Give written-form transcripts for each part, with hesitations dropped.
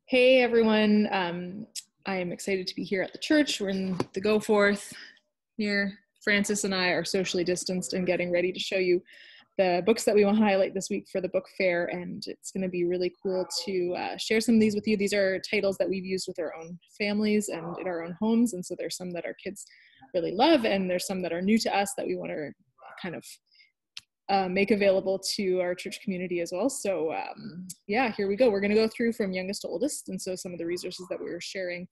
Hey everyone, I am excited to be here at the church. We're in the Go Forth here. Francis and I are socially distanced and getting ready to show you the books that we want to highlight this week for the book fair, and it's going to be really cool to share some of these with you. These are titles that we've used with our own families and in our own homes, and so there's some that our kids really love, and there's some that are new to us that we want to kind of make available to our church community as well. So yeah, here we go. We're going to go through from youngest to oldest, and so some of the resources that we were sharing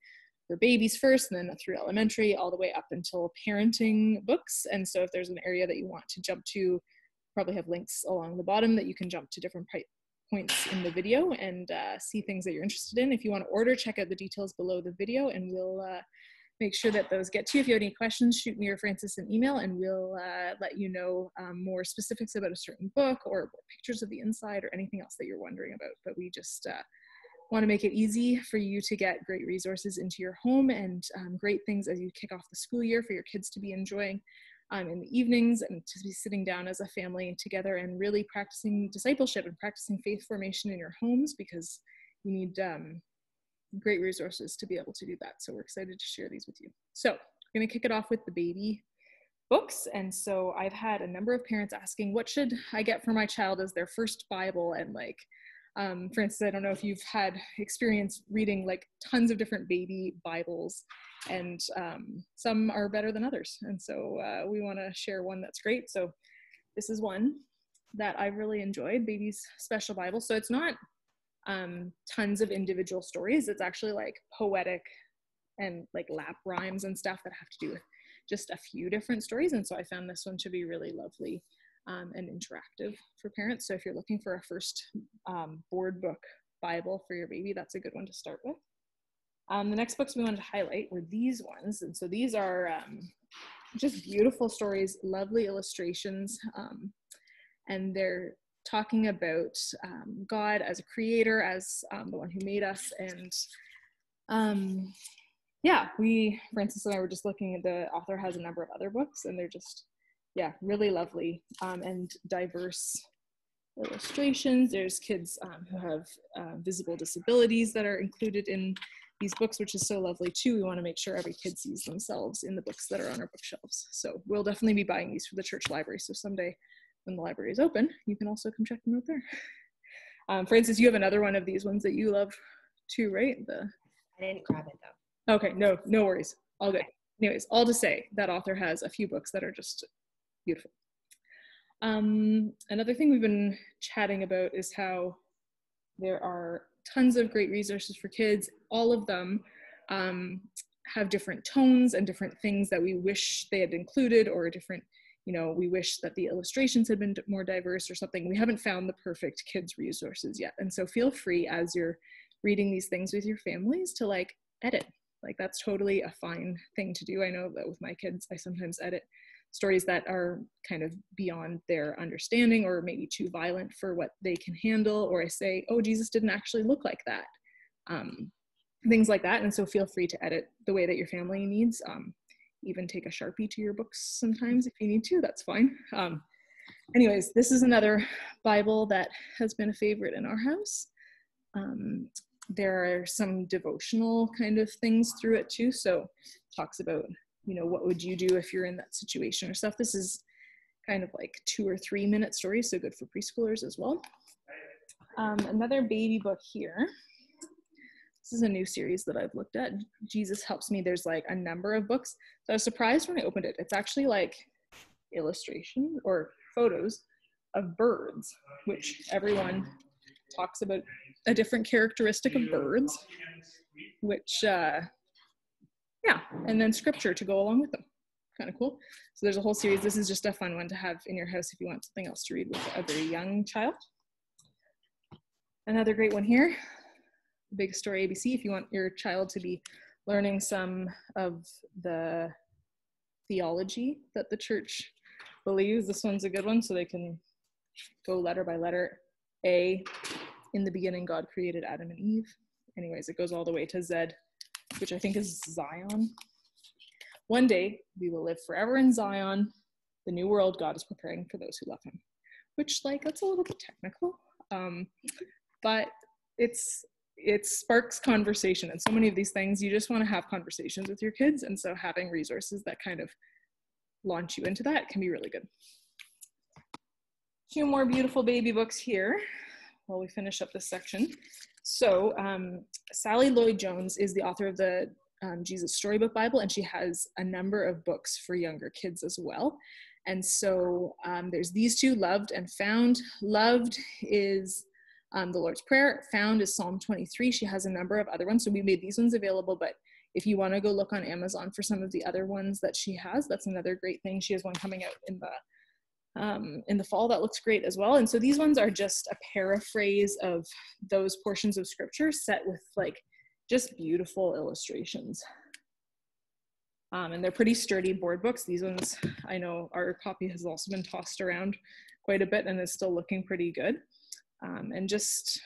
for babies first, and then through elementary all the way up until parenting books. And so if there's an area that you want to jump to, probably have links along the bottom that you can jump to different points in the video and see things that you're interested in. If you want to order, check out the details below the video, and we'll make sure that those get to you. If you have any questions, shoot me or Francis an email, and we'll let you know more specifics about a certain book or pictures of the inside or anything else that you're wondering about. But we just want to make it easy for you to get great resources into your home and great things as you kick off the school year for your kids to be enjoying in the evenings, and to be sitting down as a family together and really practicing discipleship and practicing faith formation in your homes, because you need great resources to be able to do that. So we're excited to share these with you. So we're going to kick it off with the baby books. And so I've had a number of parents asking, what should I get for my child as their first Bible? And like, for instance, I don't know if you've had experience reading like tons of different baby Bibles, and some are better than others. And so we want to share one that's great. So this is one that I've really enjoyed, Baby's Special Bible. So it's not tons of individual stories. It's actually like poetic and like lap rhymes and stuff that have to do with just a few different stories. And so I found this one to be really lovely and interactive for parents. So if you're looking for a first board book Bible for your baby, that's a good one to start with. The next books we wanted to highlight were these ones. And so these are just beautiful stories, lovely illustrations, and they're talking about God as a creator, as the one who made us. And yeah, Francis and I were just looking at, the author has a number of other books, and they're just, yeah, really lovely and diverse illustrations. There's kids who have visible disabilities that are included in these books, which is so lovely too. We want to make sure every kid sees themselves in the books that are on our bookshelves. So we'll definitely be buying these for the church library. So someday when the library is open, you can also come check them out there. Francis, you have another one of these ones that you love too, right? I didn't grab it though. Okay, no worries, all good. Anyways, all to say, that author has a few books that are just beautiful. Another thing we've been chatting about is how there are tons of great resources for kids. All of them have different tones and different things that we wish they had included, or different, we wish that the illustrations had been more diverse or something. We haven't found the perfect kids resources yet. And so feel free, as you're reading these things with your families, to like edit. Like, that's totally a fine thing to do. I know that with my kids, I sometimes edit stories that are kind of beyond their understanding, or maybe too violent for what they can handle, or I say, oh, Jesus didn't actually look like that. Things like that. And so feel free to edit the way that your family needs. Even take a Sharpie to your books sometimes if you need to, that's fine. Anyways, this is another Bible that has been a favorite in our house. There are some devotional kind of things through it too. So it talks about, what would you do if you're in that situation or stuff. This is kind of like 2 or 3 minute stories, so good for preschoolers as well. Another baby book here. This is a new series that I've looked at. Jesus Helps Me. There's like a number of books. So I was surprised when I opened it. It's actually like illustration or photos of birds, which everyone talks about a different characteristic of birds, which, yeah, and then scripture to go along with them. Kind of cool. So there's a whole series. This is just a fun one to have in your house if you want something else to read with a very young child. Another great one here, Big Story ABC, if you want your child to be learning some of the theology that the church believes. This one's a good one, so they can go letter by letter. A, in the beginning, God created Adam and Eve. Anyways, it goes all the way to Z, which I think is Zion. One day, we will live forever in Zion, the new world God is preparing for those who love him. Which, like, that's a little bit technical. But it's it sparks conversation, and so many of these things you just want to have conversations with your kids, and so having resources that kind of launch you into that can be really good. 2 more beautiful baby books here while we finish up this section. So Sally Lloyd-Jones is the author of the Jesus Storybook Bible, and she has a number of books for younger kids as well. And so there's these 2, Loved and Found. Loved is the Lord's Prayer. Found is Psalm 23. She has a number of other ones, so we made these ones available, but if you want to go look on Amazon for some of the other ones that she has, that's another great thing. She has one coming out in the fall that looks great as well. And so these ones are just a paraphrase of those portions of scripture set with like just beautiful illustrations. And they're pretty sturdy board books. These ones, I know our copy has also been tossed around quite a bit and is still looking pretty good. And just,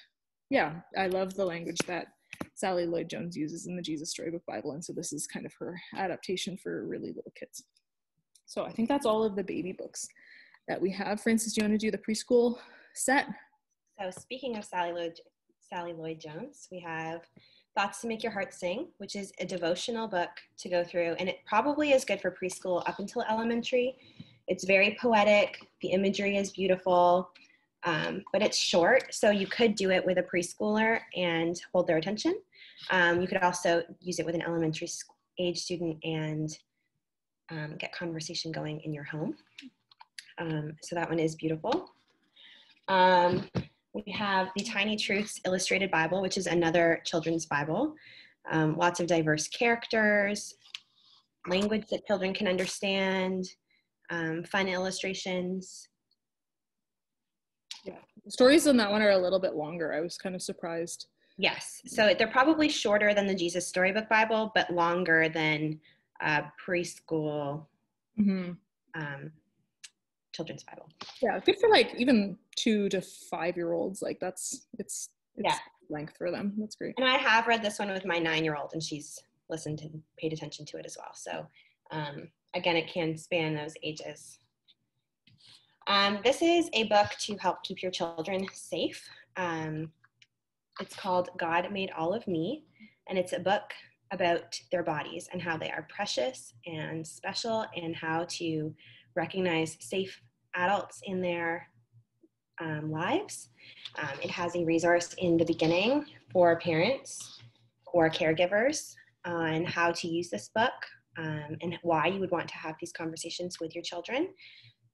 yeah, I love the language that Sally Lloyd-Jones uses in the Jesus Storybook Bible. And so this is kind of her adaptation for really little kids. So I think that's all of the baby books that we have. Frances, do you want to do the preschool set? So speaking of Sally Lloyd-Jones, we have Thoughts to Make Your Heart Sing, which is a devotional book to go through, and it probably is good for preschool up until elementary. It's very poetic, the imagery is beautiful, but it's short, so you could do it with a preschooler and hold their attention. You could also use it with an elementary age student and get conversation going in your home. So that one is beautiful. We have the Tiny Truths Illustrated Bible, which is another children's Bible. Lots of diverse characters, language that children can understand, fun illustrations. Yeah, the stories on that one are a little bit longer. I was kind of surprised. Yes, so they're probably shorter than the Jesus Storybook Bible, but longer than preschool children's Bible. Yeah, good for like even 2 to 5-year-olds. Like it's yeah, length for them. That's great. And I have read this one with my 9-year-old, and she's listened and paid attention to it as well. So again, it can span those ages. This is a book to help keep your children safe. It's called God Made All of Me, and it's a book about their bodies and how they are precious and special, and how to recognize safe adults in their lives. It has a resource in the beginning for parents or caregivers on how to use this book and why you would want to have these conversations with your children.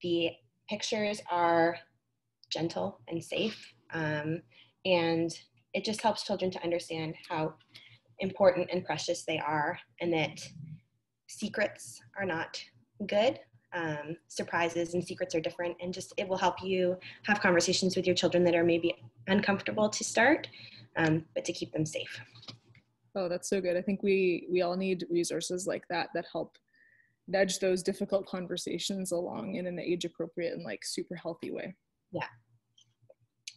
The pictures are gentle and safe, and it just helps children to understand how important and precious they are, and that secrets are not good. Surprises and secrets are different, and just it will help you have conversations with your children that are maybe uncomfortable to start, but to keep them safe. Oh, that's so good. I think we all need resources like that help nudge those difficult conversations along in an age appropriate and like super healthy way. Yeah.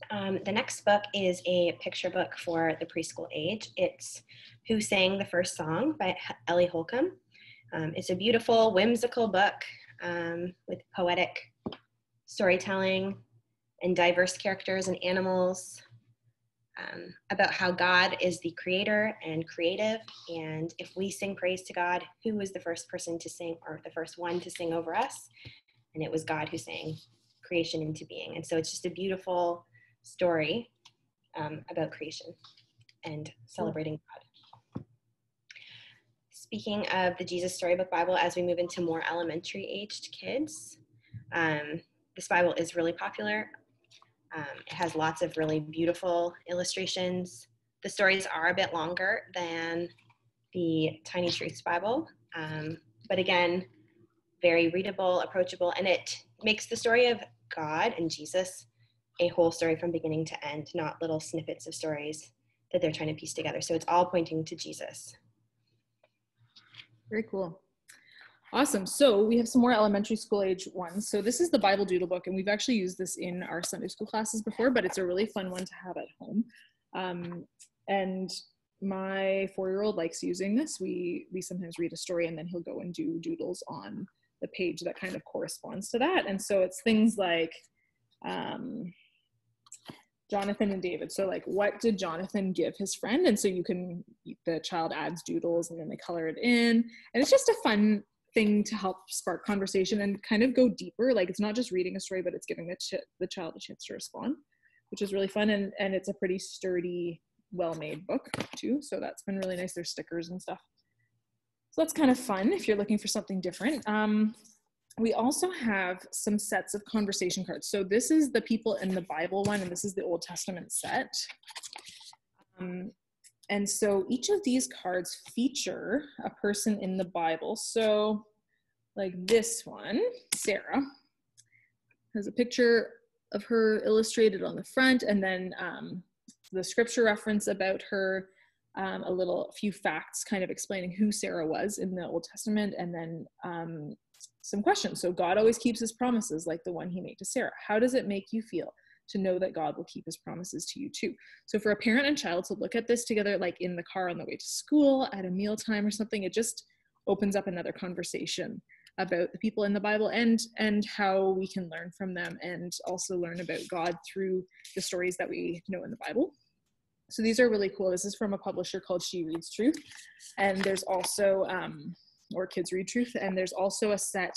The next book is a picture book for the preschool age. It's Who Sang the First Song by Ellie Holcomb. It's a beautiful, whimsical book with poetic storytelling and diverse characters and animals, about how God is the creator and creative, and if we sing praise to God, who was the first person to sing, or the first one to sing over us? And it was God who sang creation into being. And so it's just a beautiful story about creation and celebrating God. Speaking of the Jesus Storybook Bible, as we move into more elementary aged kids, this Bible is really popular. It has lots of really beautiful illustrations. The stories are a bit longer than the Tiny Truths Bible, but again, very readable, approachable, and it makes the story of God and Jesus a whole story from beginning to end, not little snippets of stories that they're trying to piece together. So it's all pointing to Jesus. Very cool. Awesome. So we have some more elementary school age ones. So this is the Bible Doodle book, and we've actually used this in our Sunday school classes before, but it's a really fun one to have at home. And my 4-year-old likes using this. We sometimes read a story and then he'll go and do doodles on the page that kind of corresponds to that. And so it's things like Jonathan and David. So like, what did Jonathan give his friend? And so the child adds doodles and then they color it in. And it's just a fun thing to help spark conversation and kind of go deeper. Like, it's not just reading a story, but it's giving the child a chance to respond, which is really fun. And it's a pretty sturdy, well-made book too. So that's been really nice. There's stickers and stuff. So that's kind of fun if you're looking for something different. We also have some sets of conversation cards. So this is the people in the Bible one, and this is the Old Testament set. And so each of these cards feature a person in the Bible. So like this one, Sarah, has a picture of her illustrated on the front, and then the scripture reference about her, a few facts kind of explaining who Sarah was in the Old Testament, and then some questions. So God always keeps his promises, like the one he made to Sarah. How does it make you feel to know that God will keep his promises to you too? So for a parent and child to look at this together, like in the car on the way to school, at a mealtime or something, it just opens up another conversation about the people in the Bible and how we can learn from them, and also learn about God through the stories that we know in the Bible. So these are really cool. This is from a publisher called She Reads Truth. And there's also, or Kids Read Truth. And there's also a set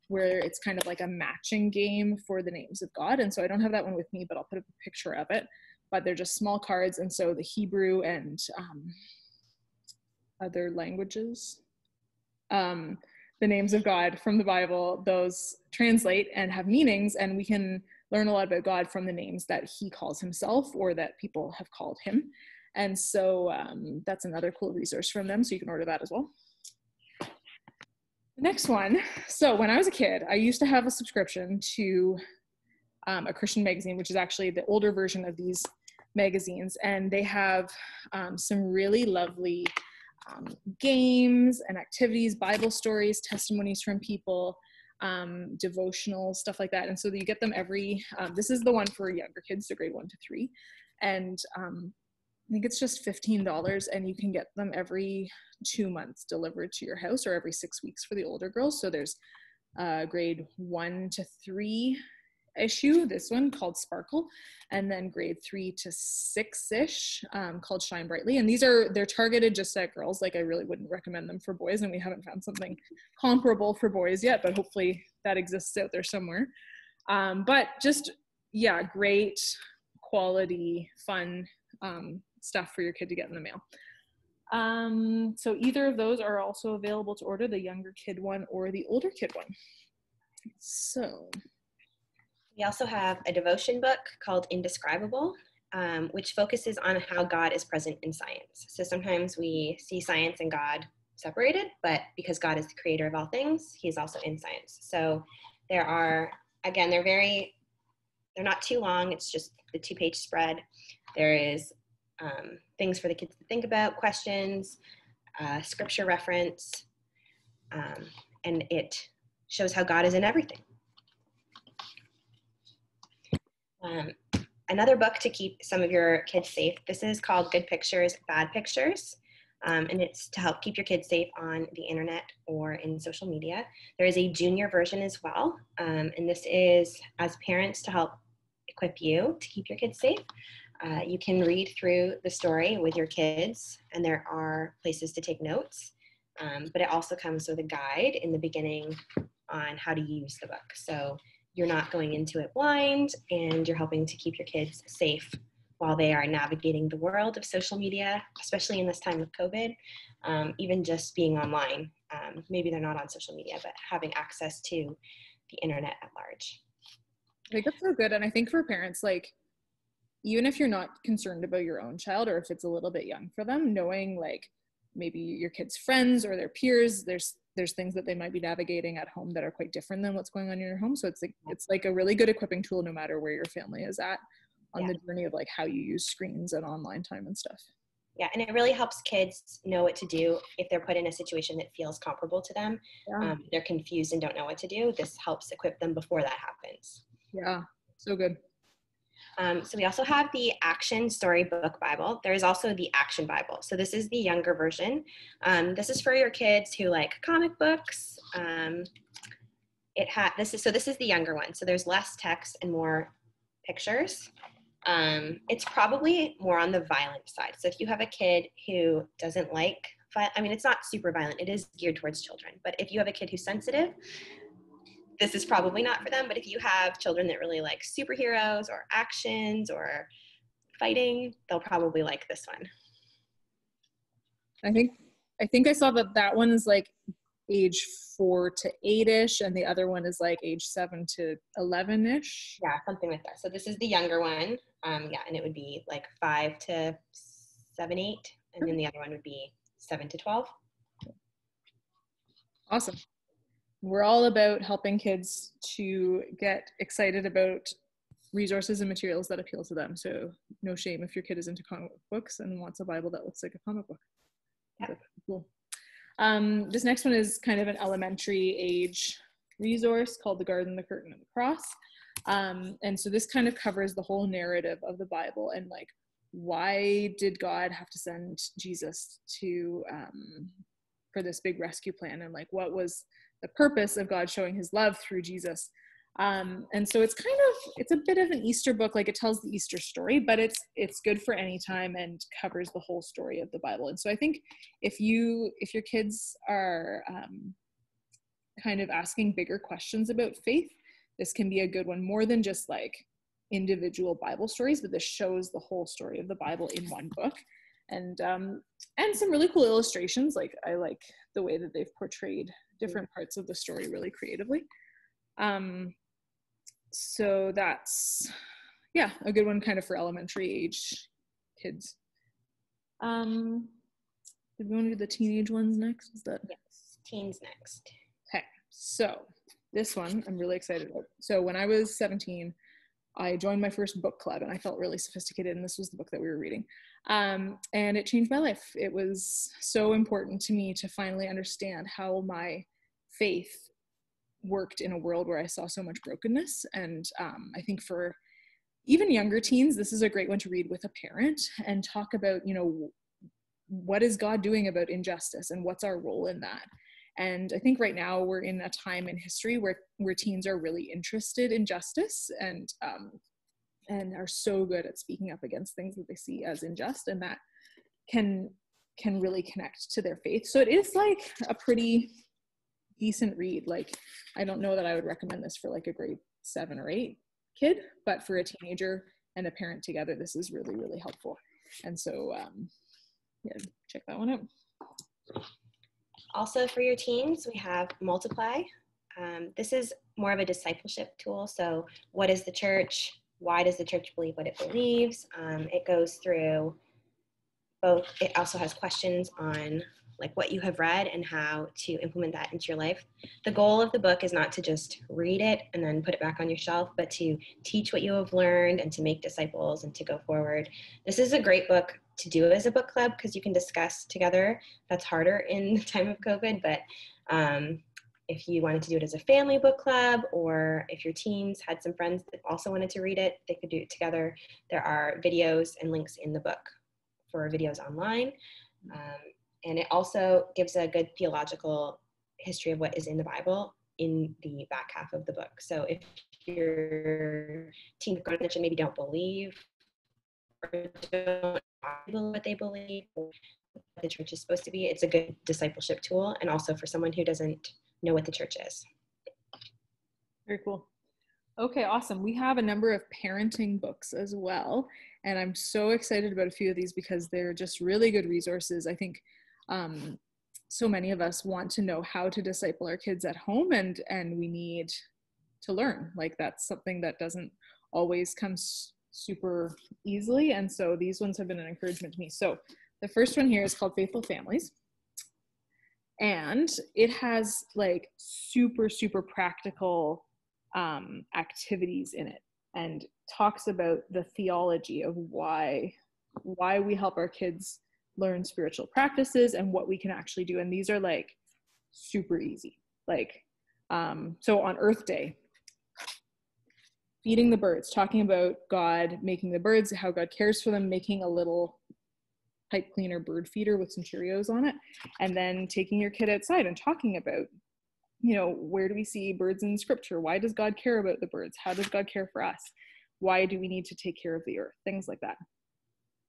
where it's kind of like a matching game for the names of God. And so I don't have that one with me, but I'll put up a picture of it. But they're just small cards. And so the Hebrew and other languages, the names of God from the Bible, those translate and have meanings, and we can learn a lot about God from the names that he calls himself or that people have called him. And so that's another cool resource from them, so you can order that as well. The next one, so when I was a kid, I used to have a subscription to a Christian magazine, which is actually the older version of these magazines, and they have some really lovely games and activities, Bible stories, testimonies from people, devotional, stuff like that. And so you get them every, this is the one for younger kids, so grade 1 to 3. And I think it's just $15, and you can get them every 2 months delivered to your house, or every 6 weeks for the older girls. So there's grade 1 to 3 issue, this one called Sparkle, and then grade 3 to 6-ish called Shine Brightly. And they're targeted just at girls. Like, I really wouldn't recommend them for boys, and we haven't found something comparable for boys yet, but hopefully that exists out there somewhere. But just, yeah, great quality, fun stuff for your kid to get in the mail. So either of those are also available to order, the younger kid one or the older kid one. So we also have a devotion book called Indescribable, which focuses on how God is present in science. So sometimes we see science and God separated, but because God is the creator of all things, he's also in science. So there are, again, they're not too long. It's just the 2-page spread. There is things for the kids to think about, questions, scripture reference, and it shows how God is in everything. Another book to keep some of your kids safe. This is called Good Pictures, Bad Pictures. And it's to help keep your kids safe on the internet or in social media. There is a junior version as well. And this is as parents to help equip you to keep your kids safe. You can read through the story with your kids, and there are places to take notes. But it also comes with a guide in the beginning on how to use the book. So you're not going into it blind, and you're helping to keep your kids safe while they are navigating the world of social media, especially in this time of COVID, even just being online. Maybe they're not on social media, but having access to the internet at large. I think that's so good. And I think for parents, like, even if you're not concerned about your own child, or if it's a little bit young for them, knowing like maybe your kids' friends or their peers, there's things that they might be navigating at home that are quite different than what's going on in your home. So it's like a really good equipping tool no matter where your family is at on the journey of like how you use screens and online time and stuff. Yeah, and it really helps kids know what to do if they're put in a situation that feels comparable to them. Yeah. They're confused and don't know what to do. This helps equip them before that happens. Yeah, so good. So we also have the Action Storybook Bible. There is also the Action Bible. So this is the younger version. This is for your kids who like comic books. This is the younger one. So there's less text and more pictures. It's probably more on the violent side. So if you have a kid who doesn't like, I mean, it's not super violent. It is geared towards children. But if you have a kid who's sensitive, this is probably not for them. But if you have children that really like superheroes or actions or fighting, they'll probably like this one. I think I saw that one is like age 4 to 8-ish, and the other one is like age 7 to 11-ish. Yeah, something like that. So this is the younger one. Yeah, and it would be like 5 to 7, 8, and then the other one would be 7 to 12. Awesome. We're all about helping kids to get excited about resources and materials that appeal to them. So no shame if your kid is into comic books and wants a Bible that looks like a comic book. Yep. Cool. This next one is kind of an elementary age resource called The Garden, the Curtain, and the Cross. And so this kind of covers the whole narrative of the Bible and like, why did God have to send Jesus to for this big rescue plan, and like what was the purpose of God showing his love through Jesus. And so it's a bit of an Easter book, like it tells the Easter story, but it's good for any time and covers the whole story of the Bible. And so I think if your kids are kind of asking bigger questions about faith, this can be a good one, more than just like individual Bible stories, but this shows the whole story of the Bible in one book. And some really cool illustrations. Like I like the way that they've portrayed different parts of the story really creatively. So that's, yeah, a good one kind of for elementary age kids. Did we want to do the teenage ones next? Yes, teens next. Okay, so this one I'm really excited about. So when I was 17, I joined my first book club and I felt really sophisticated, and this was the book that we were reading. And it changed my life. It was so important to me to finally understand how my faith worked in a world where I saw so much brokenness. And I think for even younger teens, this is a great one to read with a parent and talk about, what is God doing about injustice and what's our role in that? And I think right now we're in a time in history where teens are really interested in justice and are so good at speaking up against things that they see as unjust, and that can really connect to their faith. So it is like a pretty decent read. Like, I don't know that I would recommend this for like a grade 7 or 8 kid, but for a teenager and a parent together, this is really, really helpful. And so, yeah, check that one out. Also for your teens, we have Multiply. This is more of a discipleship tool. So what is the church? Why does the church believe what it believes? It goes through both. It also has questions on like what you have read and how to implement that into your life. The goal of the book is not to just read it and then put it back on your shelf, but to teach what you have learned and to make disciples and to go forward. This is a great book to do as a book club because you can discuss together. That's harder in the time of COVID, but if you wanted to do it as a family book club, or if your teens had some friends that also wanted to read it, they could do it together. There are videos and links in the book for videos online. And it also gives a good theological history of what is in the Bible in the back half of the book. So if your teen and maybe don't believe or don't know what they believe or what the church is supposed to be, it's a good discipleship tool, and also for someone who doesn't know what the church is. Very cool. Okay, awesome. We have a number of parenting books as well, and I'm so excited about a few of these because they're just really good resources. I think so many of us want to know how to disciple our kids at home, and we need to learn. Like, that's something that doesn't always come super easily, and so these ones have been an encouragement to me. So the first one here is called Faithful Families, and it has like super practical activities in it, and talks about the theology of why we help our kids learn spiritual practices and what we can actually do. And these are like super easy. Like, so on Earth Day, feeding the birds, talking about God making the birds, how God cares for them, making a little pipe cleaner bird feeder with some Cheerios on it, and then taking your kid outside and talking about, where do we see birds in scripture? Why does God care about the birds? How does God care for us? why do we need to take care of the earth? Things like that.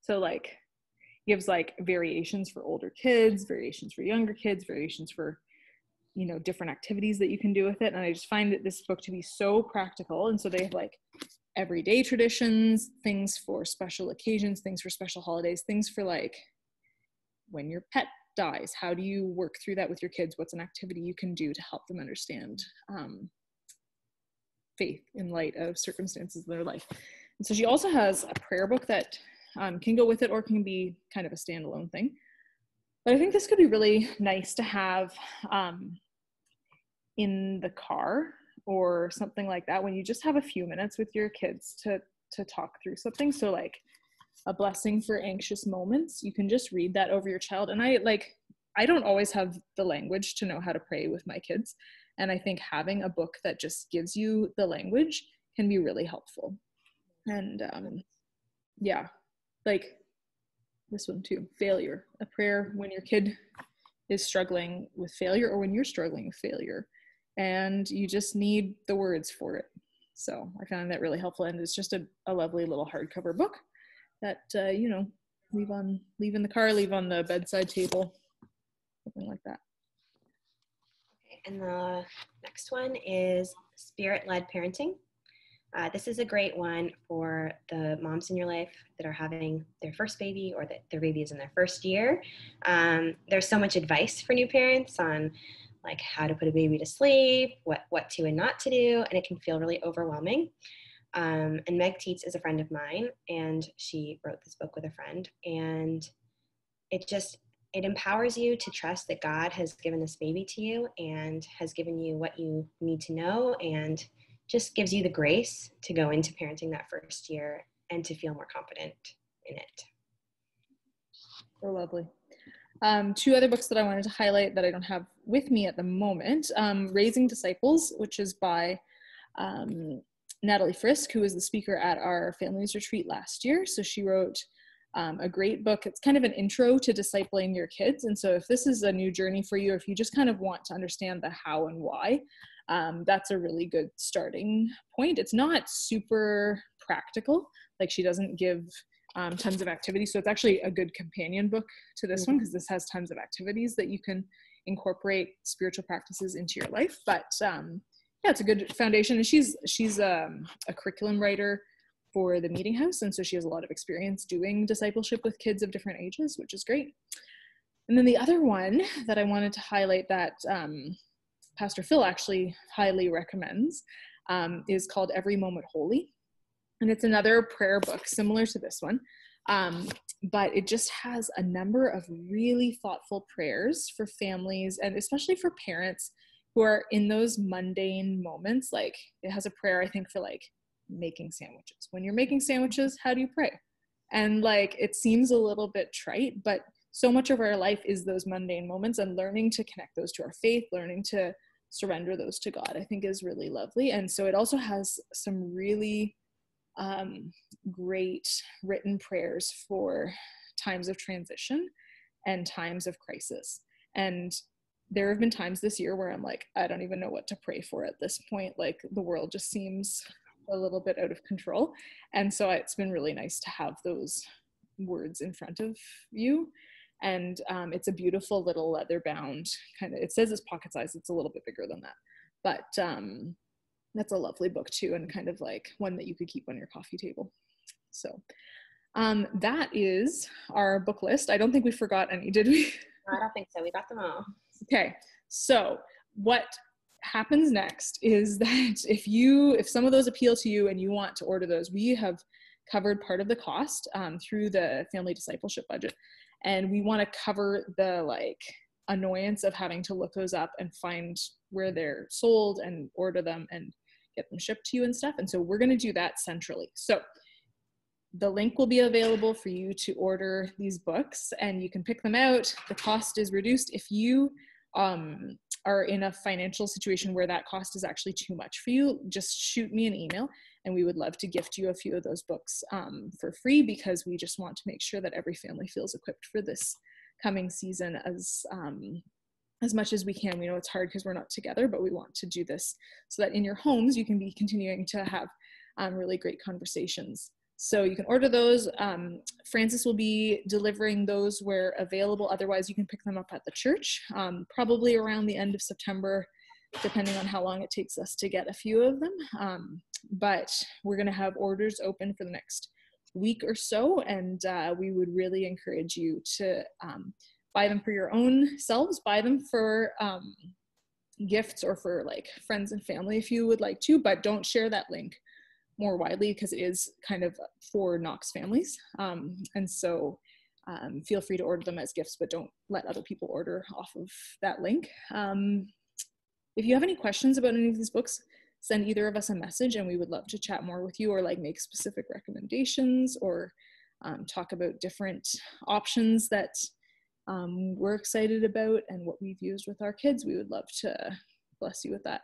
So like gives like variations for older kids, variations for younger kids, variations for, you know, different activities that you can do with it. And I just find that this book to be so practical. And so they have like everyday traditions, things for special occasions, things for special holidays, things for like when your pet dies, how do you work through that with your kids? What's an activity you can do to help them understand faith in light of circumstances in their life? And so she also has a prayer book that can go with it or can be kind of a standalone thing. But I think this could be really nice to have in the car or something like that when you just have a few minutes with your kids to talk through something. So like a blessing for anxious moments, you can just read that over your child. And I don't always have the language to know how to pray with my kids. And I think having a book that just gives you the language can be really helpful. And yeah, like this one too, failure, a prayer when your kid is struggling with failure or when you're struggling with failure and you just need the words for it. So I found that really helpful. And it's just a lovely little hardcover book that, you know, leave in the car, leave on the bedside table, something like that. Okay, and the next one is Spirit-Led Parenting. This is a great one for the moms in your life that are having their first baby or that their baby is in their first year. There's so much advice for new parents on like how to put a baby to sleep, what to and not to do, and it can feel really overwhelming. And Meg Tietz is a friend of mine, and she wrote this book with a friend, and it empowers you to trust that God has given this baby to you and has given you what you need to know, and just gives you the grace to go into parenting that first year and to feel more confident in it. So lovely. Two other books that I wanted to highlight that I don't have with me at the moment. Raising Disciples, which is by Natalie Frisk, who was the speaker at our families retreat last year. So she wrote a great book. It's kind of an intro to discipling your kids. And so if this is a new journey for you, if you just kind of want to understand the how and why, that's a really good starting point. It's not super practical. Like she doesn't give tons of activities. So it's actually a good companion book to this one because this has tons of activities that you can incorporate spiritual practices into your life. But yeah, it's a good foundation. And she's a curriculum writer for the Meeting House. And so she has a lot of experience doing discipleship with kids of different ages, which is great. And then the other one that I wanted to highlight that Pastor Phil actually highly recommends is called Every Moment Holy. And it's another prayer book similar to this one, but it just has a number of really thoughtful prayers for families and especially for parents who are in those mundane moments. Like it has a prayer, I think, for like making sandwiches. When you're making sandwiches, how do you pray? And like it seems a little bit trite, but so much of our life is those mundane moments, and learning to connect those to our faith, learning to surrender those to God, I think is really lovely. And so it also has some really great written prayers for times of transition and times of crisis. And there have been times this year where I'm like, I don't even know what to pray for at this point. Like the world just seems a little bit out of control. And so it's been really nice to have those words in front of you. And it's a beautiful little leather bound kind of, it says it's pocket size. It's a little bit bigger than that, but that's a lovely book too, and kind of like one that you could keep on your coffee table. So that is our book list. I don't think we forgot any, did we? No, I don't think so. We got them all. Okay, so what happens next is that if some of those appeal to you and you want to order those, we have covered part of the cost through the family discipleship budget, and we want to cover the like annoyance of having to look those up and find where they're sold and order them and get them shipped to you and stuff. And so we're going to do that centrally. So the link will be available for you to order these books, and you can pick them out. The cost is reduced. If you are in a financial situation where that cost is actually too much for you, just shoot me an email, and we would love to gift you a few of those books for free, because we just want to make sure that every family feels equipped for this coming season as much as we can. We know it's hard because we're not together, but we want to do this so that in your homes you can be continuing to have really great conversations. So you can order those. Francis will be delivering those where available. Otherwise, you can pick them up at the church, probably around the end of September, depending on how long it takes us to get a few of them. But we're going to have orders open for the next week or so, and we would really encourage you to buy them for your own selves, buy them for gifts or for like friends and family if you would like to, but don't share that link more widely because it is kind of for Knox families. And so feel free to order them as gifts, but don't let other people order off of that link. If you have any questions about any of these books, send either of us a message and we would love to chat more with you, or like make specific recommendations, or talk about different options that we're excited about and what we've used with our kids. We would love to bless you with that.